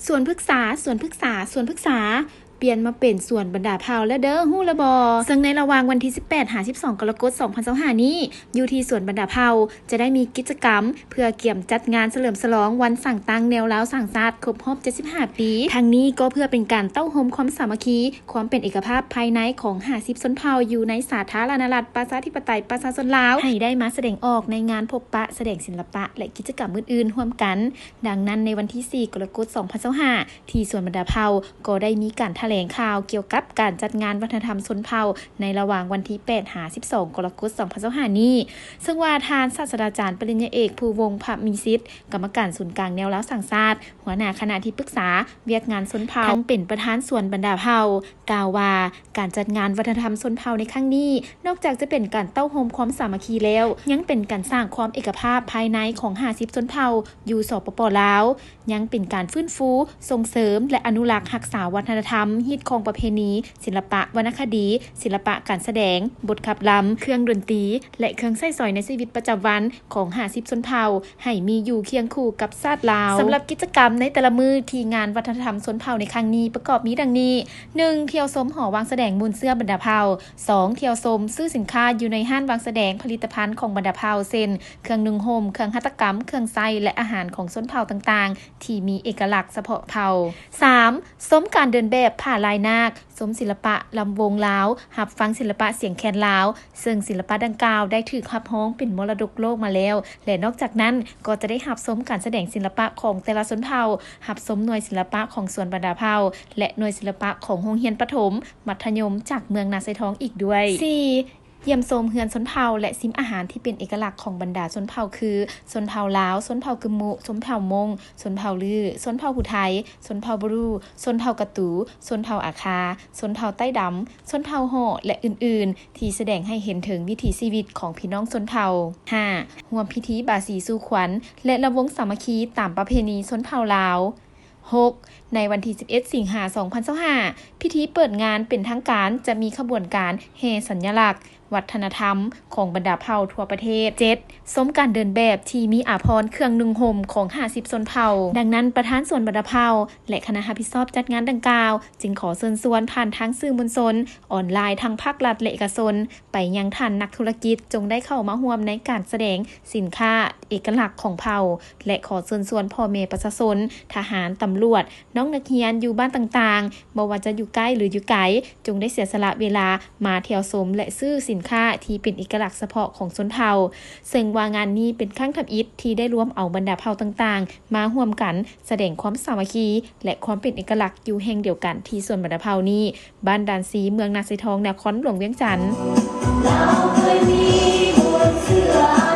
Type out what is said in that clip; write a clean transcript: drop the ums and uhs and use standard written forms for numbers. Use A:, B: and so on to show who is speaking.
A: สวนพฤกษาเปลี่ยนมาเป็นสวนบรรดาเผ่าและเด้อฮู้ละบอซึ่งในระหว่างวันที่18-12 กรกฎาคม 2025 นี้อยู่ที่สวนบรรดาเผ่าจะได้มีกิจกรรมเพื่อเกี่ยมจัดงานเฉลิมฉลองวันสั่งตั้งแนวล้าวสั่งศาสตร์ครบรอบ75 ปีทั้งนี้ก็เพื่อเป็นการเต้าโฮมความสามัคคีความเป็นเอกภาพภายในของ50ชนเผ่าอยู่ในสาธารณรัฐประชาธิปไตยประชาชนลาวให้ได้มาแสดงออกในงานพบปะแสดงศิลปะและกิจกรรมอื่นๆร่วมกันดังนั้นในวันที่4 กรกฎาคม 2025 ที่สวนบรรดาเผ่าก็ได้มีการแถลงข่าวเกี่ยวกับการจัดงานวัฒนธรรมชนเผ่าในระหว่างวันที่8-12 กรกฎาคม 2025 นี้ซึ่งว่าทานศาสตราจารย์ปริญญาเอกภูวงศ์ภมีสิทธิ์กรรมการศูนย์กลางแนวล้าวสั่งศาสตร์หัวหน้าคณะที่ปรึกษาเวียกงานชนเผ่าทั้งเป็นประธานส่วนบรรดาเผ่ากล่าวว่าการจัดงานวัฒนธรรมชนเผ่าในครั้งนี้นอกจากจะเป็นการเต้าโฮมความสามัคคีแล้วยังเป็นการสร้างความเอกภาพภายในของ50ชนเผ่าอยู่สปป.ลาวยังเป็นการฟื้นฟูส่งเสริมและอนุรักษ์รักษาวัฒนธรรมฮิตของประเพณีศิลปะวรรณคดีศิลปะการแสดงบทขับลำเครื่องดนตรีและเครื่องใช้สอยในชีวิตประจำวันของ50ชนเผ่าให้มีอยู่เคียงคู่กับชาติลาวสำหรับกิจกรรมในแต่ละมือที่งานวัฒนธรรมชนเผ่าในครั้งนี้ประกอบมีดังนี้ 1. เที่ยวชมหอวางแสดงมูลเสื้อบรรดาเผ่า 2. เที่ยวชมซื้อสินค้าอยู่ในห้างวางแสดงผลิตภัณฑ์ของบรรดาเผ่าเช่นเครื่องนุ่งห่มเครื่องหัตถกรรมเครื่องไส้และอาหารของชนเผ่าต่างๆที่มีเอกลักษณ์เฉพาะเผ่า 3. ชมการเดินแบบผ้าลายนาคชมศิลปะลำวงลาวหับฟังศิลปะเสียงแคนลาวซึ่งศิลปะดังกล่าวได้ถูกรับฮ้องเป็นมรดกโลกมาแล้วและนอกจากนั้นก็จะได้หับชมการแสดงศิลปะของแต่ละชนเผ่าหับชมหน่วยศิลปะของส่วนบรรดาเผ่าและหน่วยศิลปะของโรงเรียนประถมมัธยมจากเมืองนาไซทองอีกด้วย 4. เยี่ยมชมเฮือนชนเผ่าและซิมอาหารที่เป็นเอกลักษณ์ของบรรดาชนเผ่าคือชนเผ่าลาวชนเผ่ากึมมุชนเผ่ามงชนเผ่าลือชนเผ่าผู้ไทยชนเผ่าบรูชนเผ่ากะตูชนเผ่าอาคาชนเผ่าใต้ดำชนเผ่าห่อและอื่นๆที่แสดงให้เห็นถึงวิถีชีวิตของพี่น้องชนเผ่า 5. ร่วมพิธีบาสีสู่ขวัญและระวงสามัคคีตามประเพณีชนเผ่าลาว 6. ในวันที่11 สิงหาคม 2025 พิธีเปิดงานเป็นทางการจะมีขบวนการแห่สัญลักษณ์วัฒนธรรมของบรรดาเผ่าทั่วประเทศ 7. ส้มการเดินแบบที่มีอาภรณ์เครื่องนุ่งห่มของ50ชนเผ่าดังนั้นประธานส่วนบรรดาเผ่าและคณะรับผิดชอบจัดงานดังกล่าวจึงขอเชิญชวนผ่านทางสื่อมวลชนออนไลน์ทางภาครัฐและเอกชนไปยังท่านนักธุรกิจจงได้เข้ามาร่วมในการแสดงสินค้าเอกลักษณ์ของเผ่าและขอเชิญชวนพ่อแม่ประชาชนทหารตำรวจน้องนักเรียนอยู่บ้านต่างๆบ่ว่าจะอยู่ใกล้หรืออยู่ไกลจงได้เสียสละเวลามาเที่ยวชมและซื้อสินค้าที่เป็นเอกลักษณ์เฉพาะของชนเผ่าซึ่งว่างานนี้เป็นครั้งทำอิฐที่ได้รวมเอาบรรดาเผ่าต่างๆมาร่วมกันแสดงความสามัคคีและความเป็นเอกลักษณ์อยู่แห่งเดียวกันที่ส่วนบรรดาเผ่านี้บ้านด่านสีเมืองนาไซทองนครหลวงเวียงจันทน์